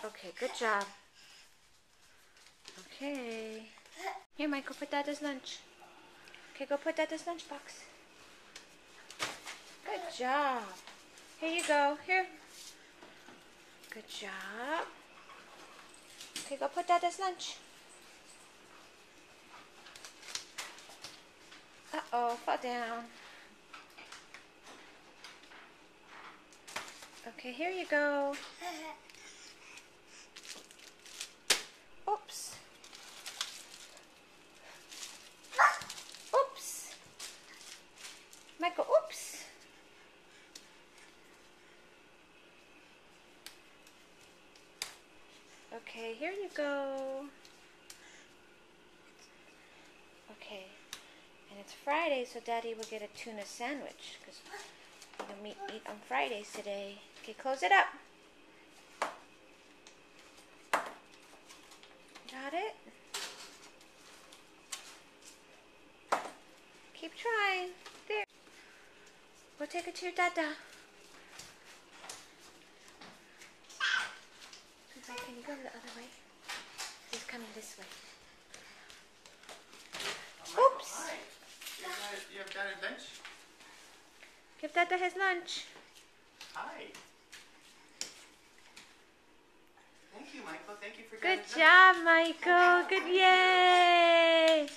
Okay, good job. Okay. Here, Michael, put Dada's lunch. Okay, go put Dada's lunchbox. Good job. Here you go. Here. Good job. Okay, go put Dada's lunch. Uh-oh, fall down. Okay, here you go. Oops. Oops. Michael, oops. Okay, here you go. Okay, and it's Friday, so Daddy will get a tuna sandwich because we're going to eat on Fridays today. Okay, close it up. Got it? Keep trying. There. Go take it to your Dada. Can you go the other way? He's coming this way. Oops. Hi. You have Dada lunch? Give Dada his lunch. Hi. Thank you, Michael. Thank you for Good Dada's job, Michael. Good, yay.